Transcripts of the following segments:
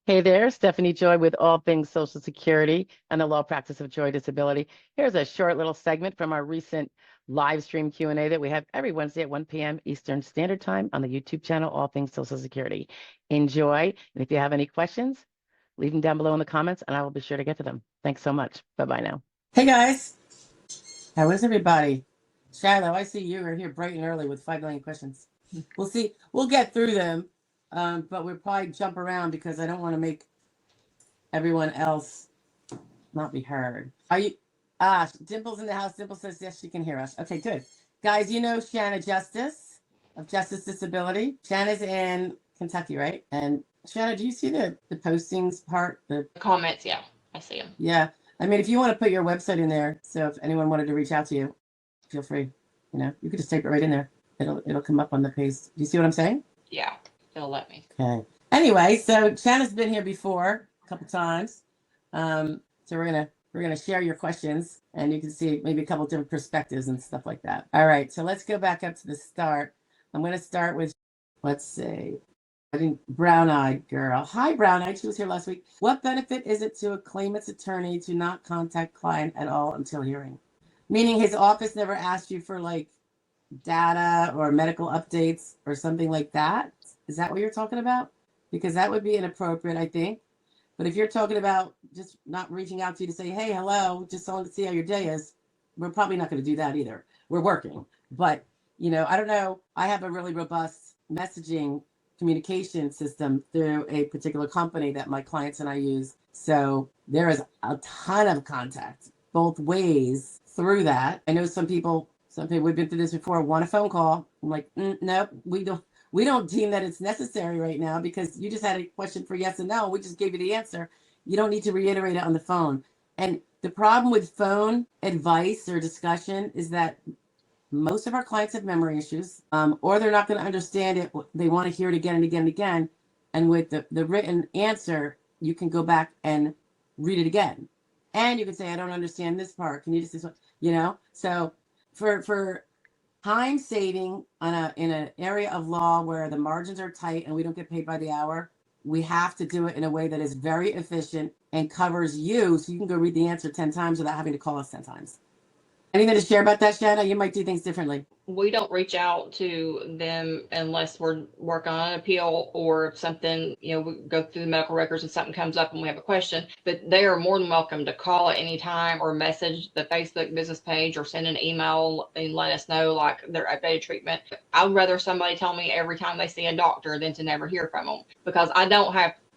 Hey there, Stephanie Joy with all things Social Security and the law practice of Joy Disability. Here's a short little segment from our recent live stream Q&A that we have every Wednesday at 1 p.m. Eastern Standard Time on the YouTube channel, All Things Social Security. Enjoy, and if you have any questions, leave them down below in the comments, and I will be sure to get to them. Thanks so much. Bye-bye now. Hey guys, how is everybody? Shiloh, I see you are here bright and early with 5 million questions. We'll see. We'll get through them, but we'll probably jump around because I don't want to make everyone else not be heard. Are you? Dimple's in the house. Dimple says yes, she can hear us. Okay, good. Guys, you know Shannon Justice of Justice Disability. Shannon's in Kentucky, right? And Shannon, do you see the postings part? The comments, yeah, I see them. Yeah. I mean, if you want to put your website in there, so if anyone wanted to reach out to you, feel free. You know, you could just type it right in there. It'll come up on the page. Do you see what I'm saying? Yeah, it'll let me. Okay. Anyway, so Shannon's been here before a couple times. So we're gonna share your questions, and you can see maybe a couple different perspectives and stuff like that. All right, so let's go back up to the start. I'm gonna start with, let's see. I think brown-eyed girl. Hi, brown-eyed. She was here last week. What benefit is it to a claimant's attorney to not contact client at all until hearing? Meaning his office never asked you for like data or medical updates or something like that? Is that what you're talking about? Because that would be inappropriate, I think. But if you're talking about just not reaching out to you to say, hey, hello, just wanted to see how your day is, we're probably not going to do that either. We're working. But, you know, I don't know. I have a really robust messaging communication system through a particular company that my clients and I use. So there is a ton of contact both ways through that. I know some people, we've been through this before, want a phone call. I'm like, nope, we don't deem that it's necessary right now because you just had a question for yes and no. We just gave you the answer. You don't need to reiterate it on the phone. And the problem with phone advice or discussion is that most of our clients have memory issues, or they're not going to understand it. They want to hear it again and again and again. And with the written answer, you can go back and read it again. And you can say, I don't understand this part. Can you just, you know? So for time saving in an area of law where the margins are tight and we don't get paid by the hour, we have to do it in a way that is very efficient and covers you so you can go read the answer 10 times without having to call us 10 times. Anything to share about that, Shannon? You might do things differently. We don't reach out to them unless we're working on an appeal or something, you know, we go through the medical records and something comes up and we have a question, but they are more than welcome to call at any time or message the Facebook business page or send an email and let us know like their updated treatment. I'd rather somebody tell me every time they see a doctor than to never hear from them because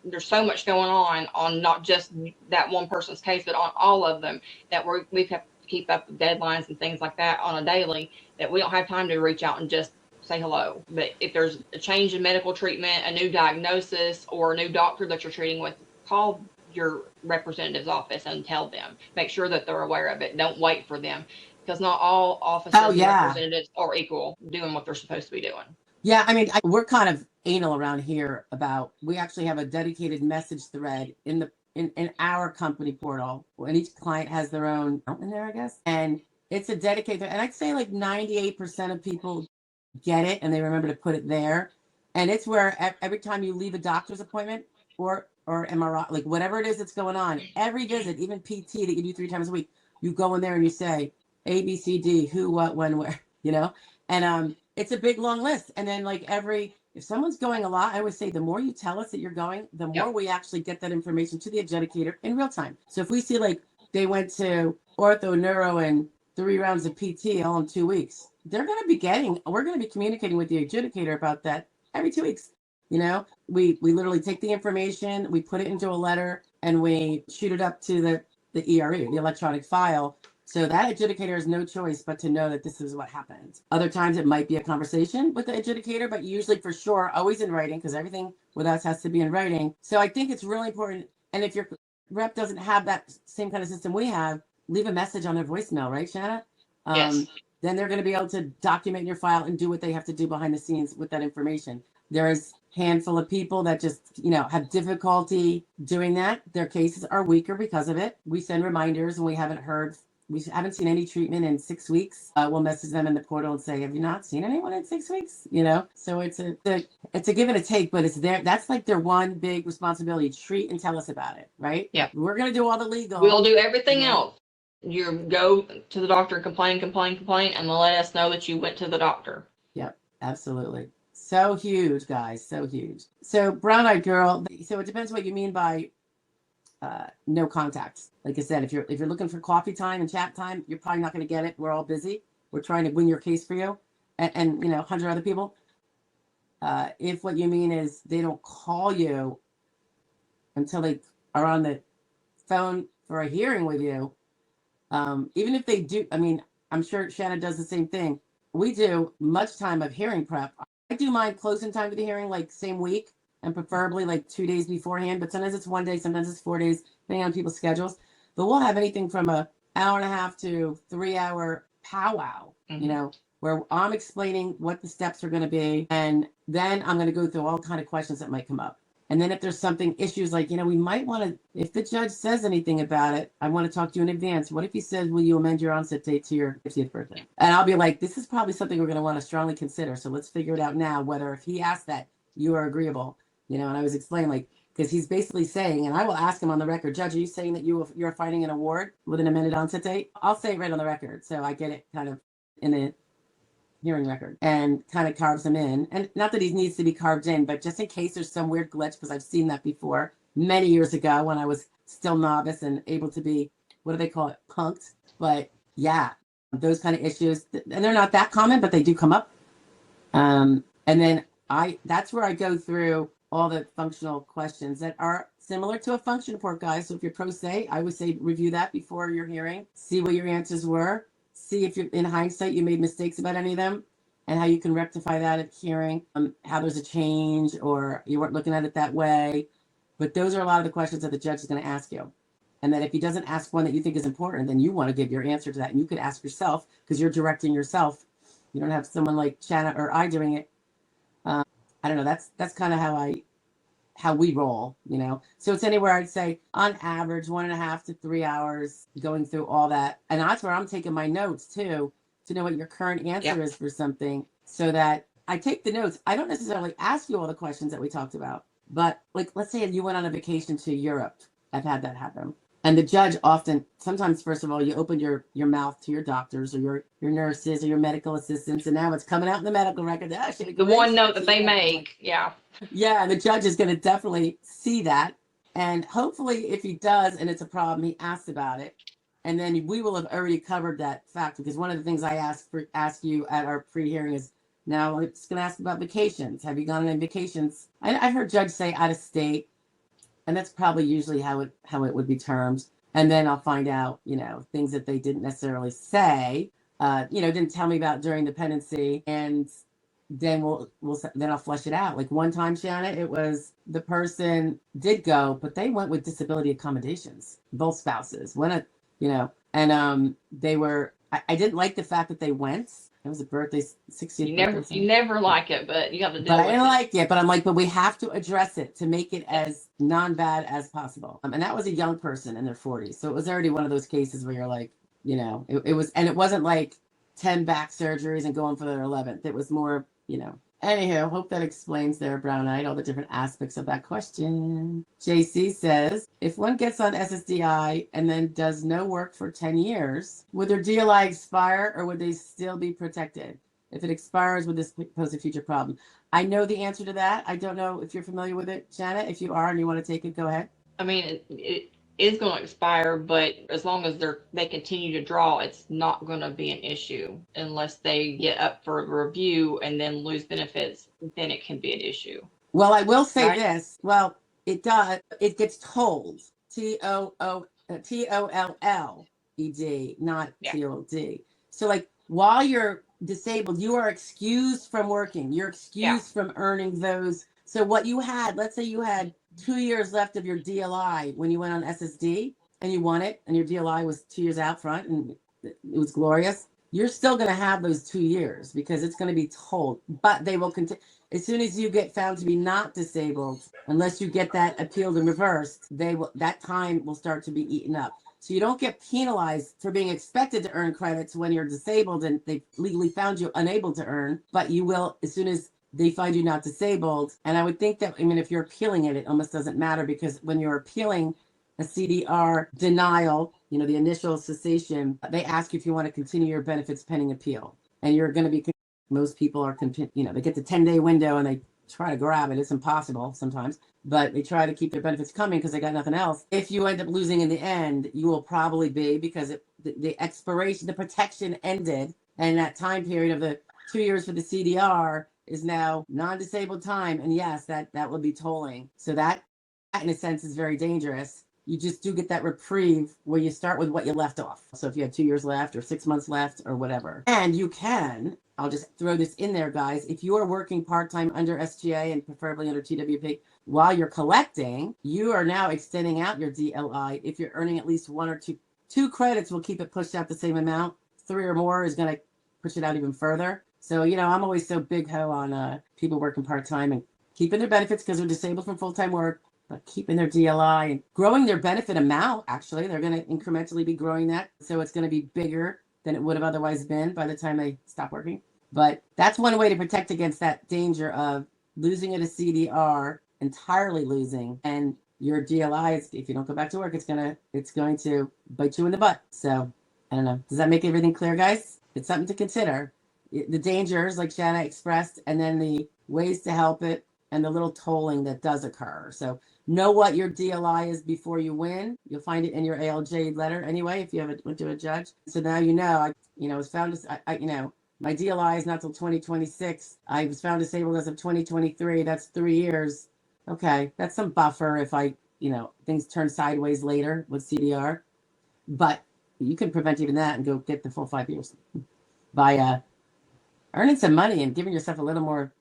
there's so much going on not just that one person's case, but on all of them that we've had keep up with deadlines and things like that on a daily that we don't have time to reach out and just say hello. But if there's a change in medical treatment, a new diagnosis, or a new doctor that you're treating with, call your representative's office and tell them. Make sure that they're aware of it. Don't wait for them because not all offices and representatives are equal doing what they're supposed to be doing. Yeah, I mean, we're kind of anal around here about, we actually have a dedicated message thread in our company portal, and each client has their own in there, I guess. And it's a dedicated, and I'd say like 98% of people get it and they remember to put it there. And it's where every time you leave a doctor's appointment or MRI, like whatever it is that's going on, every visit, even PT that you do 3 times a week, you go in there and you say A, B, C, D, who, what, when, where, you know? And it's a big long list. And then like if someone's going a lot, I always say the more you tell us that you're going, the more we actually get that information to the adjudicator in real time. So if we see like they went to ortho, neuro, and 3 rounds of PT all in 2 weeks, we're going to be communicating with the adjudicator about that every 2 weeks. You know, we literally take the information, we put it into a letter, and we shoot it up to the ERE, the electronic file. So that adjudicator has no choice but to know that this is what happened. Other times it might be a conversation with the adjudicator, but usually for sure, always in writing, because everything with us has to be in writing. So I think it's really important. And if your rep doesn't have that same kind of system we have, leave a message on their voicemail, right, Shannon? Yes. Then they're going to be able to document your file and do what they have to do behind the scenes with that information. There's a handful of people that just, have difficulty doing that. Their cases are weaker because of it. We send reminders and we haven't heard we haven't seen any treatment in 6 weeks, we'll message them in the portal and say, have you not seen anyone in 6 weeks? You know, so it's a give and a take, but it's there. That's like their one big responsibility. Treat and tell us about it, right? Yeah. We're going to do all the legal. We'll do everything Yeah. else. You go to the doctor and complain, and let us know that you went to the doctor. Yep, absolutely. So huge, guys, so huge. So brown-eyed girl, so it depends what you mean by no contacts. Like I said, if you're looking for coffee time and chat time, you're probably not going to get it. We're all busy. We're trying to win your case for you, and you know, 100 other people. If what you mean is they don't call you until they are on the phone for a hearing with you, even if they do, I mean, I'm sure Shannon does the same thing. We do much time of hearing prep. I do mine closing time to the hearing, like same week, and preferably like 2 days beforehand. But sometimes it's 1 day, sometimes it's 4 days, depending on people's schedules. But we'll have anything from an hour and a half to 3 hour powwow, you know, where I'm explaining what the steps are going to be, and then I'm going to go through all kind of questions that might come up. And then if there's something, issues like, you know, we might want to, if the judge says anything about it, I want to talk to you in advance. What if he says, will you amend your onset date to your 50th birthday? And I'll be like, this is probably something we're going to want to strongly consider. So let's figure it out now, whether if he asks that, you are agreeable, you know. And I was explaining, like, because he's basically saying, and I will ask him on the record, Judge, are you saying that you're fighting an award with an amended onset date? I'll say it right on the record. So I get it kind of in the hearing record and kind of carves them in. And not that he needs to be carved in, but just in case there's some weird glitch, because I've seen that before many years ago when I was still novice and able to be, what do they call it, punked. But yeah, those kind of issues, and they're not that common, but they do come up. And then that's where I go through all the functional questions that are similar to a function report, guys. So if you're pro se, I would say review that before your hearing, see what your answers were. See if you're in hindsight you made mistakes about any of them, and how you can rectify that at hearing. How there's a change or you weren't looking at it that way. But those are a lot of the questions that the judge is going to ask you. And that if he doesn't ask one that you think is important, then you want to give your answer to that. And you could ask yourself, because you're directing yourself. You don't have someone like Shannon or I doing it. I don't know. That's kind of how we roll, you know. So it's anywhere, I'd say on average 1.5 to 3 hours going through all that. And that's where I'm taking my notes too, to know what your current answer is for something, so that I take the notes. I don't necessarily ask you all the questions that we talked about, but like, let's say you went on a vacation to Europe. I've had that happen. And the judge often, sometimes, first of all, you open your mouth to your doctors or your nurses or your medical assistants, and now it's coming out in the medical record. The one note that they make, yeah. Yeah, and the judge is going to definitely see that. And hopefully, if he does and it's a problem, he asks about it. And then we will have already covered that fact, because one of the things I ask you at our pre-hearing is, now it's going to ask about vacations. Have you gone on any vacations? I've heard judge say out of state. And that's probably usually how it would be termed. And then I'll find out, you know, things that they didn't necessarily say, didn't tell me about during the pendency. And then then I'll flesh it out. Like one time, Shannon, it was the person did go, but they went with disability accommodations, both spouses. And they were, I didn't like the fact that they went. It was a birthday, 60th. You never like it, but you have to deal with it. But I didn't like it, but I'm like, but we have to address it to make it as non-bad as possible. And that was a young person in their 40s. So it was already one of those cases where you're like, you know, it was, and it wasn't like 10 back surgeries and going for their 11th. It was more, you know. Anywho, hope that explains there, brown-eyed, all the different aspects of that question. JC says, if one gets on SSDI and then does no work for 10 years, would their DLI expire or would they still be protected? If it expires, would this pose a future problem? I know the answer to that. I don't know if you're familiar with it, Shannon. If you are and you want to take it, go ahead. I mean, it is going to expire, but as long as they continue to draw, it's not going to be an issue unless they get up for a review and then lose benefits. Then it can be an issue. Well, I will say this. Well, it does. It gets tolled. TOLLED, not TOLD. So like while you're disabled, you are excused from working. You're excused from earning those. So what you had, let's say you had 2 years left of your DLI when you went on SSD and you won it and your DLI was 2 years out front and it was glorious. You're still going to have those 2 years because it's going to be told, but they will continue. As soon as you get found to be not disabled, unless you get that appealed and reversed, that time will start to be eaten up. So you don't get penalized for being expected to earn credits when you're disabled and they legally found you unable to earn, but you will as soon as they find you not disabled. And I would think that, I mean, if you're appealing it, it almost doesn't matter, because when you're appealing a CDR denial, you know, the initial cessation, they ask you if you want to continue your benefits pending appeal. And you're going to be, most people are, you know, they get the 10-day window and they try to grab it. It's impossible sometimes, but they try to keep their benefits coming because they got nothing else. If you end up losing in the end, you will probably be, because the expiration, the protection ended, and that time period of the 2 years for the CDR is now non-disabled time. And yes, that will be tolling. So that in a sense is very dangerous. You just do get that reprieve where you start with what you left off. So if you have 2 years left or 6 months left or whatever, and you can, I'll just throw this in there, guys. If you are working part-time under SGA and preferably under TWP while you're collecting, you are now extending out your DLI. If you're earning at least 1 or 2 credits will keep it pushed out the same amount. 3 or more is going to push it out even further. So, you know, I'm always so big ho on people working part-time and keeping their benefits because they're disabled from full-time work, but keeping their DLI and growing their benefit amount. Actually, they're going to incrementally be growing that. So it's going to be bigger than it would have otherwise been by the time they stop working. But that's one way to protect against that danger of losing at a CDR, entirely losing, and your DLI, if you don't go back to work, it's going to bite you in the butt. So I don't know. Does that make everything clear, guys? It's something to consider. The dangers, like Shannon expressed, and then the ways to help it, and the little tolling that does occur. So know what your DLI is before you win. You'll find it in your ALJ letter anyway, if you haven't went to a judge. So now you know. I was found, my DLI is not till 2026. I was found disabled as of 2023. That's 3 years. Okay, that's some buffer if things turn sideways later with CDR. But you can prevent even that and go get the full 5 years by earning some money and giving yourself a little more,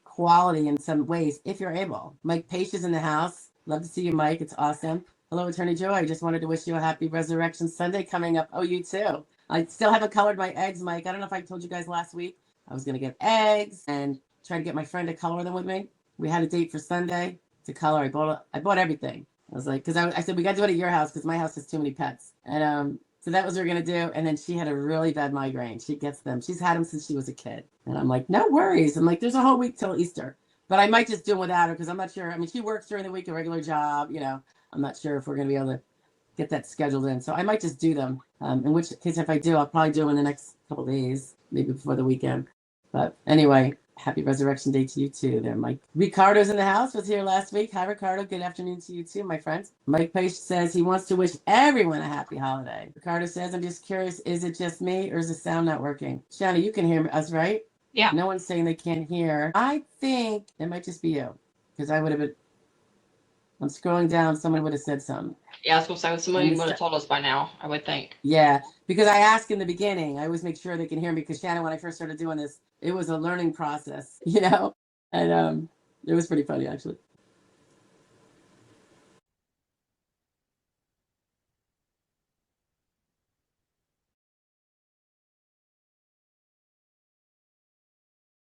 quality in some ways if you're able. Mike Page is in the house. Love to see you, Mike. It's awesome. Hello, Attorney Joe. I just wanted to wish you a happy Resurrection Sunday coming up. Oh, you too. I still haven't colored my eggs, Mike. I don't know if I told you guys last week. I was going to get eggs and try to get my friend to color them with me. We had a date for Sunday to color. I bought everything. I was like, because I said, we got to do it at your house because my house has too many pets. And so that was what we were going to do. And then she had a really bad migraine. She gets them. She's had them since she was a kid. And I'm like, no worries. I'm like, there's a whole week till Easter. But I might just do them without her because I'm not sure. I mean, she works during the week, a regular job. I'm not sure if we're going to be able to get that scheduled in. So I might just do them. In which case, if I do, I'll probably do them in the next couple of days, maybe before the weekend. But anyway, happy Resurrection Day to you too there, Mike. Ricardo's in the house, was here last week. Hi, Ricardo. Good afternoon to you too, my friends. Mike Page says he wants to wish everyone a happy holiday. Ricardo says, I'm just curious, is it just me or is the sound not working? Shannon, you can hear us, right? Yeah. No one's saying they can't hear. I think it might just be you because I would have been. I'm scrolling down. Someone would have said something. Yeah, I was going to say, somebody would have told us by now, I would think. Yeah, because I ask in the beginning. I always make sure they can hear me because Shannon, when I first started doing this, it was a learning process, and it was pretty funny, actually.